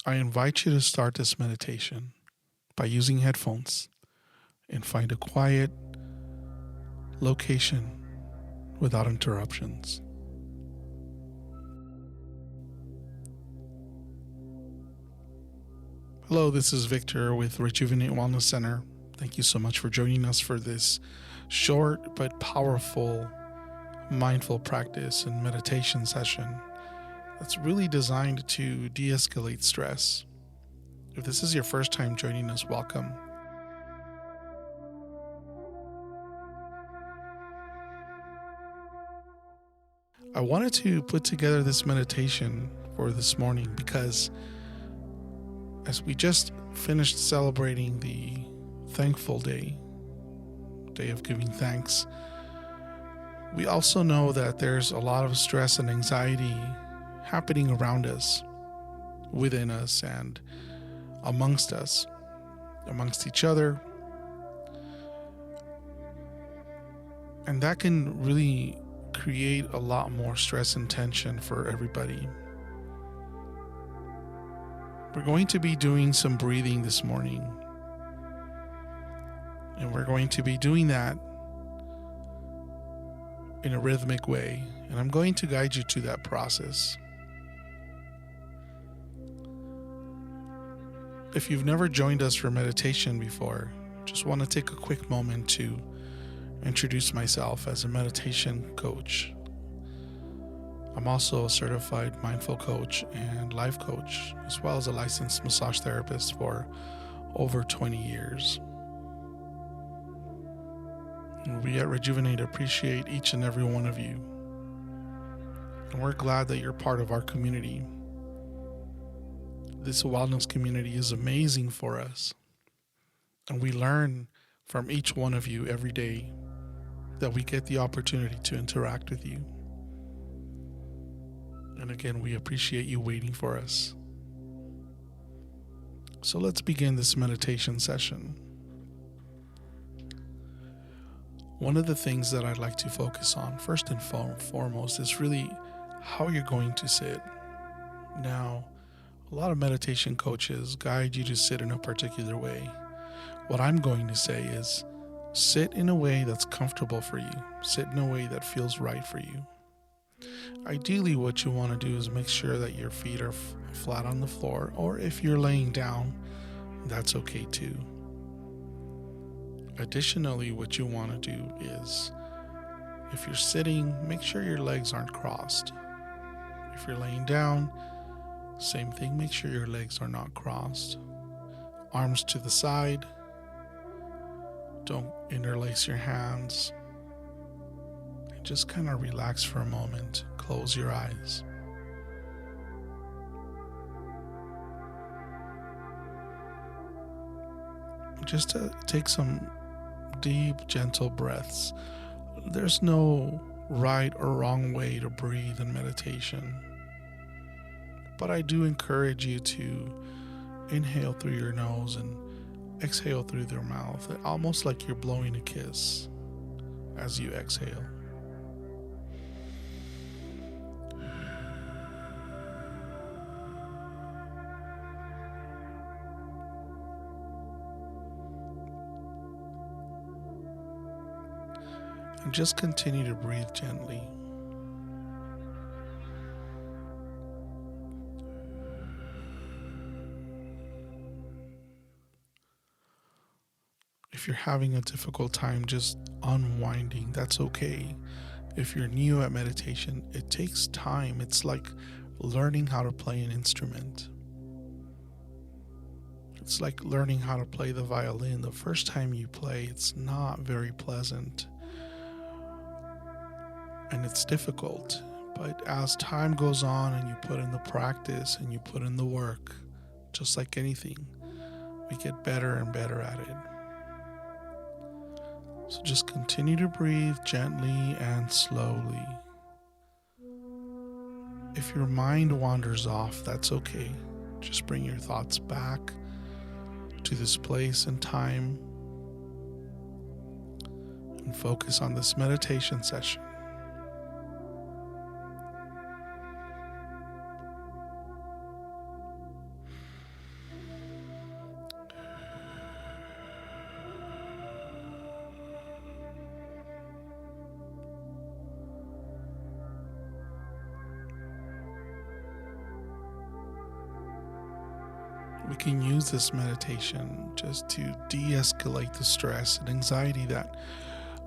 I invite you to start this meditation by using headphones and find a quiet location without interruptions. Hello, this is Victor with Rejuvenate Wellness Center. Thank you so much for joining us for this short but powerful mindful practice and meditation session that's really designed to de-escalate stress. If this is your first time joining us, welcome. I wanted to put together this meditation for this morning because as we just finished celebrating the Thankful Day, Day of Giving Thanks, we also know that there's a lot of stress and anxiety happening around us, within us, and amongst us, amongst each other. And that can really create a lot more stress and tension for everybody. We're going to be doing some breathing this morning. And we're going to be doing that in a rhythmic way. And I'm going to guide you to that process. If you've never joined us for meditation before, just want to take a quick moment to introduce myself as a meditation coach. I'm also a certified mindful coach and life coach, as well as a licensed massage therapist for over 20 years. And we at Rejuvenate appreciate each and every one of you. And we're glad that you're part of our community. This wellness community is amazing for us. And we learn from each one of you every day that we get the opportunity to interact with you. And again, we appreciate you waiting for us. So let's begin this meditation session. One of the things that I'd like to focus on, first and foremost, is really how you're going to sit. Now, a lot of meditation coaches guide you to sit in a particular way. What I'm going to say is sit in a way that's comfortable for you. Sit in a way that feels right for you. Ideally, what you want to do is make sure that your feet are flat on the floor, or if you're laying down, that's okay too. Additionally, what you want to do is, if you're sitting, make sure your legs aren't crossed. If you're laying down, same thing, make sure your legs are not crossed. Arms to the side. Don't interlace your hands. And just kind of relax for a moment. Close your eyes. Just to take some deep, gentle breaths. There's no right or wrong way to breathe in meditation. But I do encourage you to inhale through your nose and exhale through your mouth, almost like you're blowing a kiss as you exhale. And just continue to breathe gently. If you're having a difficult time just unwinding, that's okay. If you're new at meditation, it takes time. It's like learning how to play an instrument. It's like learning how to play the violin. The first time you play, it's not very pleasant. And it's difficult. But as time goes on and you put in the practice and you put in the work, just like anything, we get better and better at it. So just continue to breathe gently and slowly. If your mind wanders off, that's okay. Just bring your thoughts back to this place and time and focus on this meditation session. we can use this meditation just to de-escalate the stress and anxiety that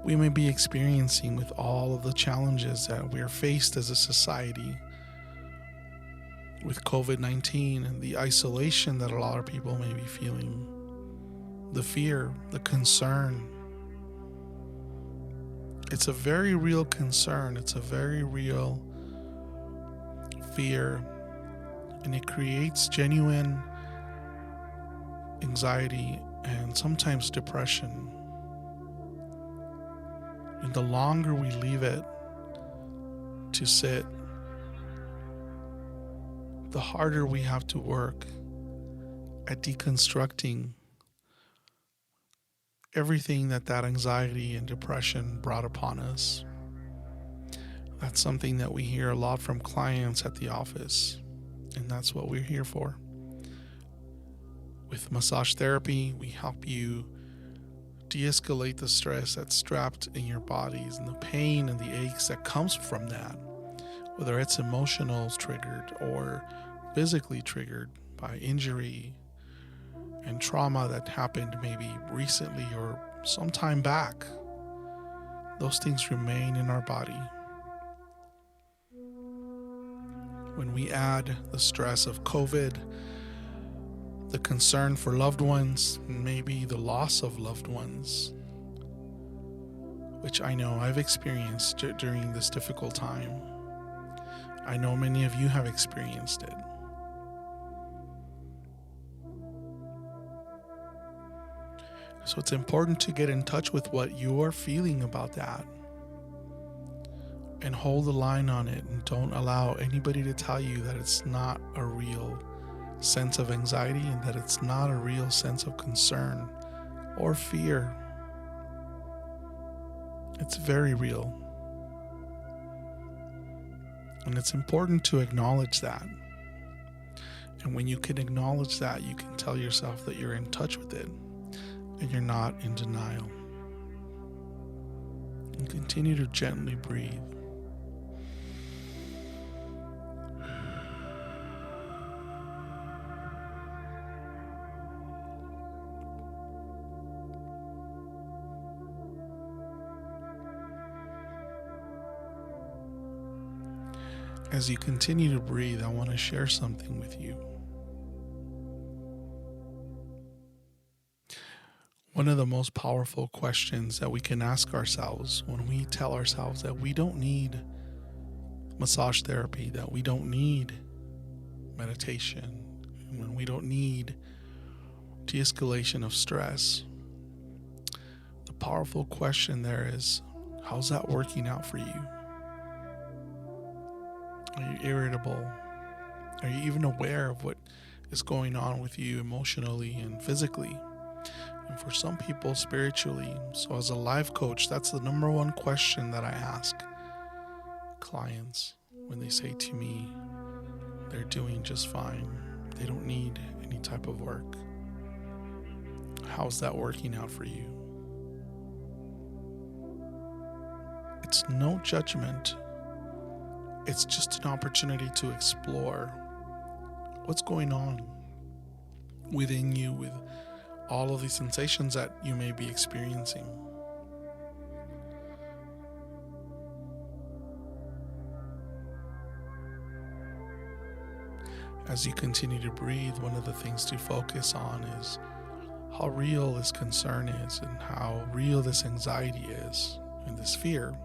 we may be experiencing with all of the challenges that we're faced as a society with COVID-19 and the isolation that a lot of people may be feeling, the fear, the concern. It's a very real concern. It's a very real fear, and it creates genuine anxiety and sometimes depression. And the longer we leave it to sit, the harder we have to work at deconstructing everything that anxiety and depression brought upon us. That's something that we hear a lot from clients at the office, and that's what we're here for. With massage therapy, we help you de-escalate the stress that's trapped in your bodies and the pain and the aches that comes from that, whether it's emotional triggered or physically triggered by injury and trauma that happened maybe recently or some time back. Those things remain in our body. When we add the stress of COVID, the concern for loved ones, maybe the loss of loved ones, which I know I've experienced during this difficult time. I know many of you have experienced it. So it's important to get in touch with what you're feeling about that and hold the line on it, and don't allow anybody to tell you that it's not a real sense of anxiety and that it's not a real sense of concern or fear. It's very real. And it's important to acknowledge that. And when you can acknowledge that, you can tell yourself that you're in touch with it and you're not in denial. And continue to gently breathe. As you continue to breathe, I want to share something with you. One of the most powerful questions that we can ask ourselves when we tell ourselves that we don't need massage therapy, that we don't need meditation, when we don't need de-escalation of stress, the powerful question there is, how's that working out for you? Are you irritable? Are you even aware of what is going on with you emotionally and physically? And for some people, spiritually. So as a life coach, that's the number one question that I ask clients when they say to me they're doing just fine. They don't need any type of work. How's that working out for you? It's no judgment. It's just an opportunity to explore what's going on within you with all of the sensations that you may be experiencing. As you continue to breathe, one of the things to focus on is how real this concern is and how real this anxiety is and this fear.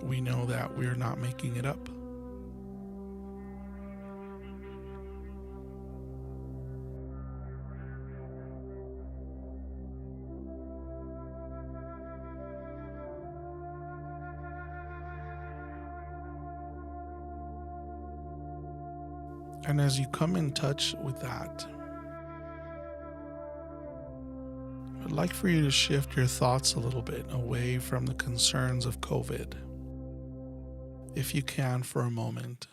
We know that we're not making it up. And as you come in touch with that, I'd like for you to shift your thoughts a little bit away from the concerns of COVID, if you can, for a moment.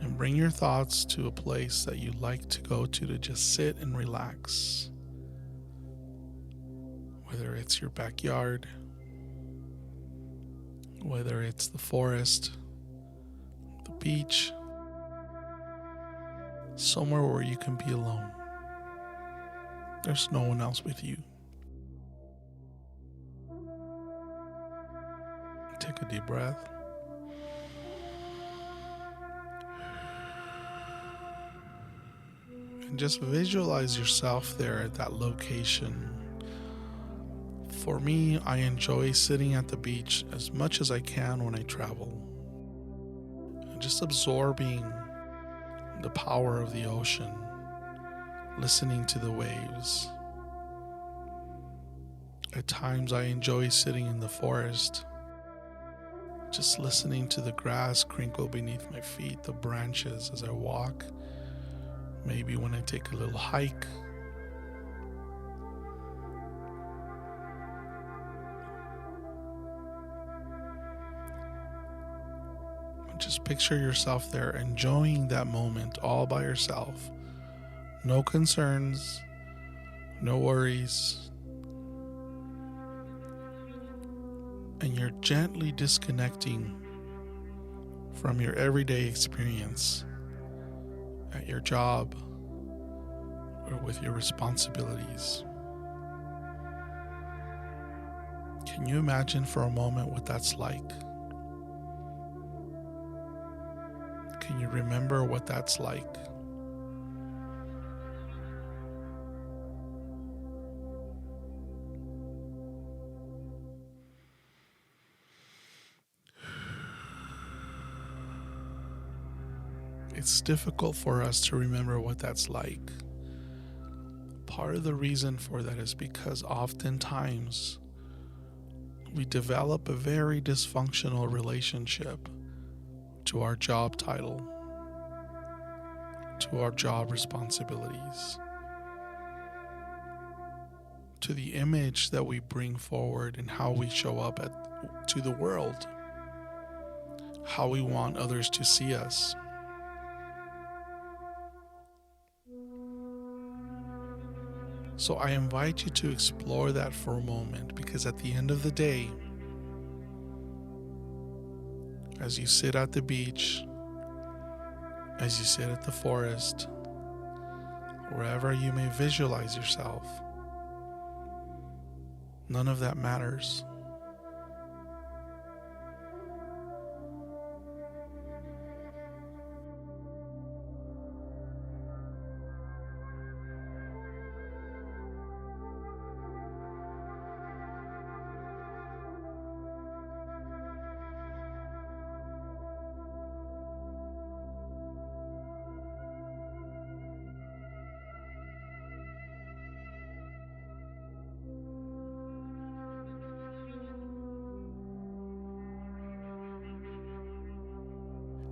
And bring your thoughts to a place that you'd like to go to just sit and relax. Whether it's your backyard, whether it's the forest, the beach, somewhere where you can be alone. There's no one else with you. Take a deep breath. And just visualize yourself there at that location. For me, I enjoy sitting at the beach as much as I can when I travel. And just absorbing the power of the ocean, listening to the waves. At times I enjoy sitting in the forest, just listening to the grass crinkle beneath my feet, the branches as I walk, maybe when I take a little hike. Just picture yourself there enjoying that moment all by yourself. No concerns, no worries. And you're gently disconnecting from your everyday experience at your job or with your responsibilities. Can you imagine for a moment what that's like? Can you remember what that's like? It's difficult for us to remember what that's like. Part of the reason for that is because oftentimes we develop a very dysfunctional relationship to our job title, to our job responsibilities, to the image that we bring forward and how we show up to the world, how we want others to see us. So I invite you to explore that for a moment, because at the end of the day, as you sit at the beach, as you sit at the forest, wherever you may visualize yourself, none of that matters.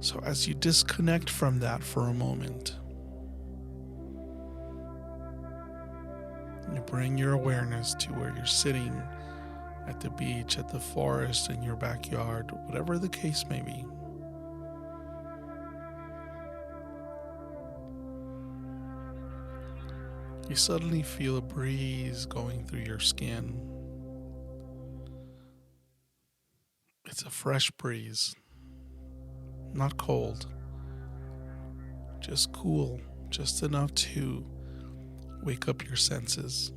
So as you disconnect from that for a moment, you bring your awareness to where you're sitting at the beach, at the forest, in your backyard, whatever the case may be. You suddenly feel a breeze going through your skin. It's a fresh breeze, not cold, just cool, just enough to wake up your senses.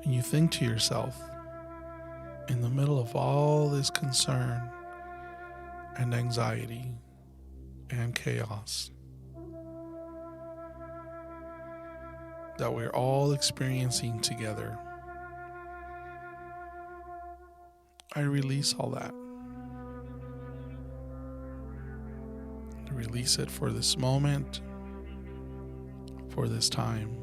And you think to yourself, in the middle of all this concern and anxiety and chaos that we're all experiencing together, I release all that. I release it for this moment, for this time.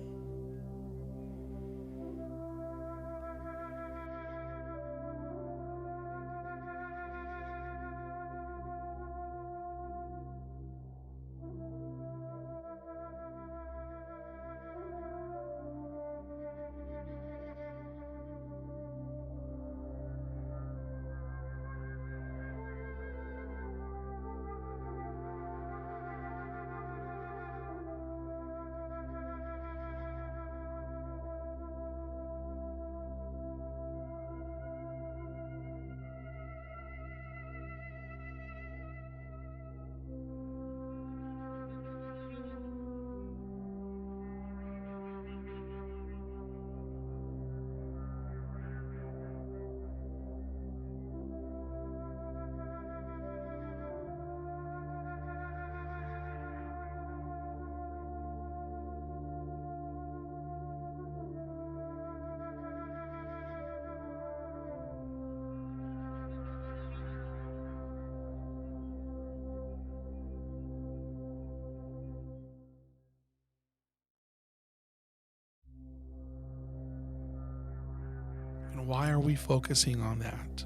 why are we focusing on that?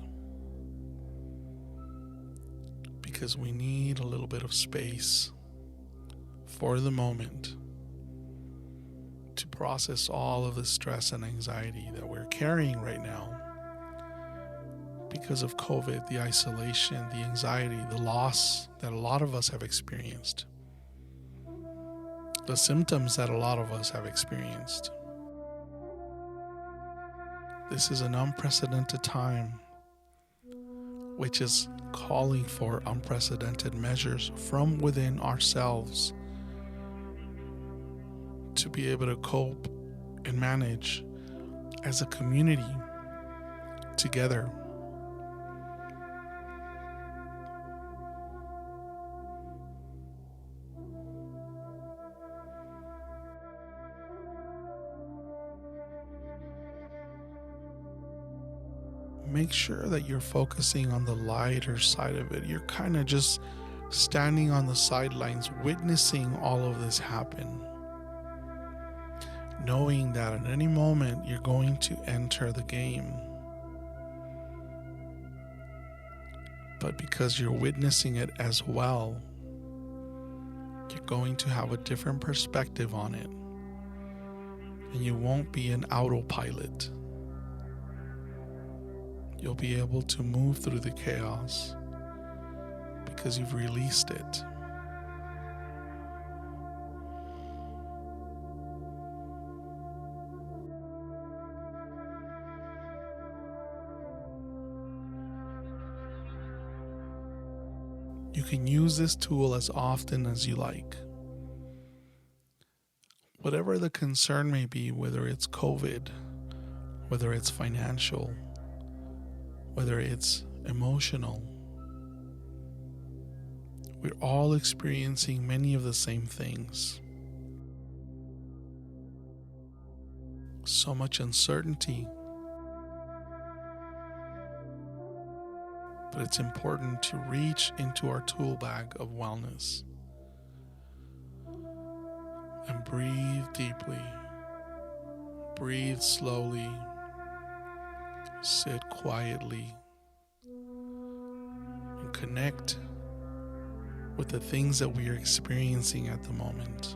Because we need a little bit of space for the moment to process all of the stress and anxiety that we're carrying right now because of COVID, the isolation, the anxiety, the loss that a lot of us have experienced, the symptoms that a lot of us have experienced. This is an unprecedented time, which is calling for unprecedented measures from within ourselves to be able to cope and manage as a community together. Make sure that you're focusing on the lighter side of it. You're kind of just standing on the sidelines, witnessing all of this happen, knowing that at any moment you're going to enter the game. But because you're witnessing it as well, you're going to have a different perspective on it, and you won't be an autopilot. You'll be able to move through the chaos because you've released it. You can use this tool as often as you like. Whatever the concern may be, whether it's COVID, whether it's financial, whether it's emotional, we're all experiencing many of the same things. So much uncertainty. But it's important to reach into our tool bag of wellness and breathe deeply, breathe slowly, sit quietly, and connect with the things that we are experiencing at the moment,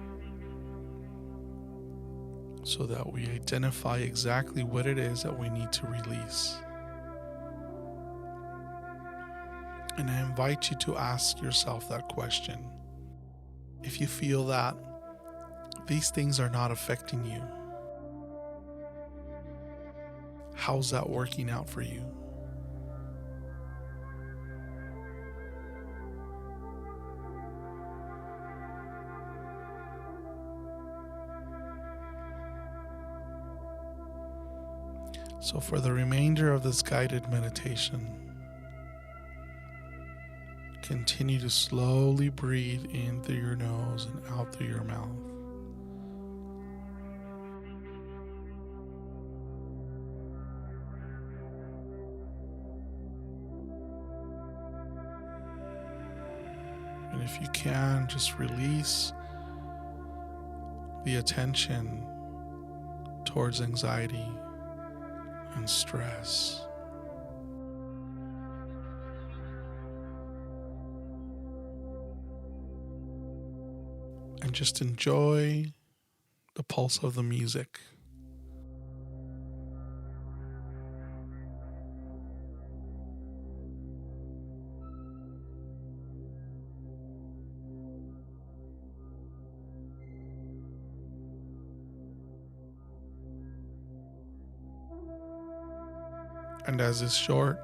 so that we identify exactly what it is that we need to release. And I invite you to ask yourself that question. If you feel that these things are not affecting you, how's that working out for you? So for the remainder of this guided meditation, continue to slowly breathe in through your nose and out through your mouth. And if you can, just release the attention towards anxiety and stress. And just enjoy the pulse of the music. And as this short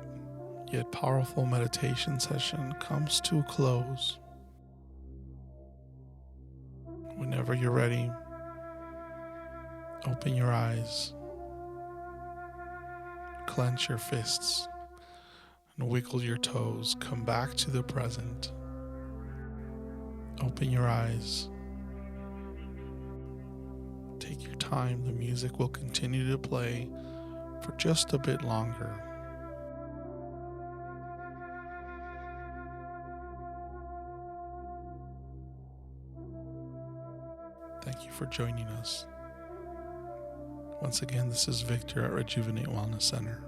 yet powerful meditation session comes to a close, whenever you're ready, open your eyes, clench your fists, and wiggle your toes. Come back to the present. Open your eyes. Take your time. The music will continue to play for just a bit longer. Thank you for joining us. Once again, this is Victor at Rejuvenate Wellness Center.